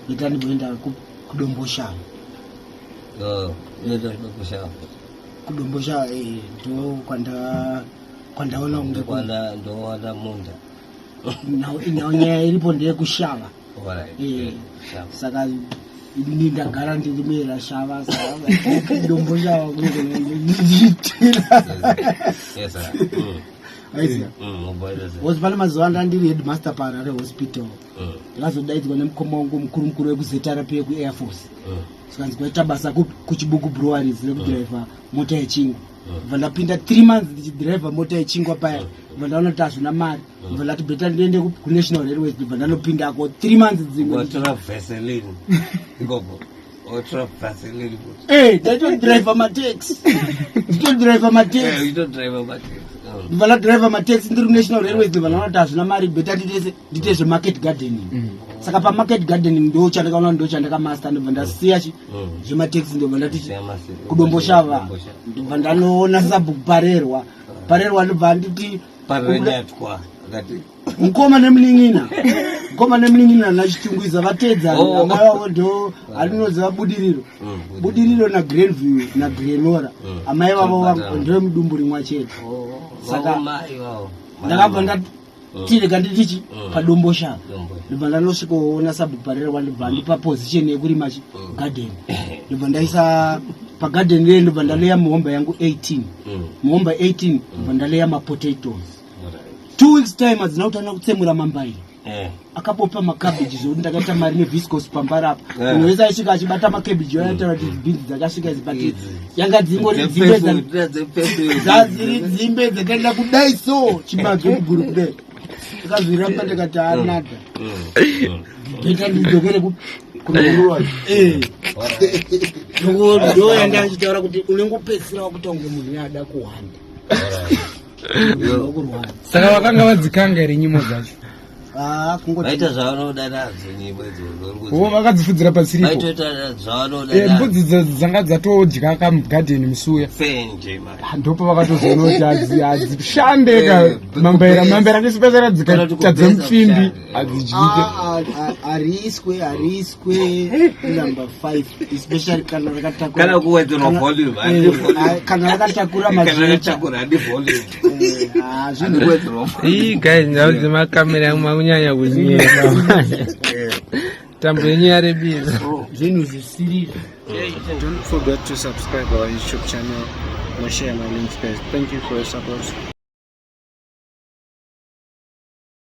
beta ndinoenda kudomboshava. Ndio kudomboshava. Kudomboshava ndo kwandaona unge ndo wanda munda. Nyaya iripo ndeyekushava. Saka ndagara ndirimera shava saka kudomboshava was pane mazuva andandiri headmaster paHarare hospital. Ndakazodaidzwa nemukoma wangu mukuru wekuzRP kuAir Force. Sikanzi kwaita basa kuchibuku breweries rekudhiraivha mota yechingwa. Bva ndapinda 3 months ndichidhiraivha mota yechingwa paya. Bva ndaona kuti hazvina mari. Bva ndati beta ndiende kuNational Railways. Bva ndanopindako 3 months dzimwe. Watora Vaseline. Ngobo. Watora Vaseline. Ndaitodhiraivha mataxi. Nditodhiraivha mataxi. Nditodhiraivha mataxi. Vala driver mataxi ndiri National Railways vanaona kuti hazvina mari beta ndite zvemarket gardening. Saka pamarket gardening ndo chandakaona ndo chandakamaster ndobva ndasiya zvemataxi ndobva ndati kudomboshava ndobva ndanoona sabhuku parerwa ndobva nditi paranyatwa ngati mukoma nemunin'ina nachitungwiza vatedza amaiwavo ndo andinoziva budiriro naGrenview naGrenora amai vavo ndo mudumbu rimwe chete. Saka ndakabva ndatireka nditichi padomboshava ndobva ndanosvikoona sabhuku parerwa ndobva ndipa position yekurima garden ndobva ndaisa pagarden rei ndobva ndaleya muhomba yangu 18 muhomba 18 ndobva ndaleya mapotatoes 2 weeks time hadzina kutanga kutsemura mambairi akapopa makabeji zvokuti ndakaita mari neviscos pambara apa unoisa aisvika achibata makabeji oyaitaura kuti bhinzi dzakasvika dzibati yanga dzingori dzadziri dzimbe dzakaenda kudai so chimabve muguru kudai akazviramba ndikati anada beta ndidzokere kunoruwa ndo yanga achitaura kuti unongopedzisira wakuita kunge munhu neada kuhwanda. Saka vakanga vadzikanga iri nyimo dzacho vaita zvavanoda nadzo nyimbo idzodzo vakadzifudzira pasiripo mbudzi dzanga dzatodya kamugadheni musuya ndopo vakatozoona kuti hadzishande mambaira ndisipesera dzikatadze mupfimbi hadzidyike hariswe number 5 especially kana kana kuwedzerwa volume kana rakatakura mazvinotakura hadi volume guys ndauze makamera yangu makunyanya kunyeka tambo yenyu yarebira zvinhu zvisirira. Don't forget to subscribe our YouTube channel, share my links guys. Thank you for your support.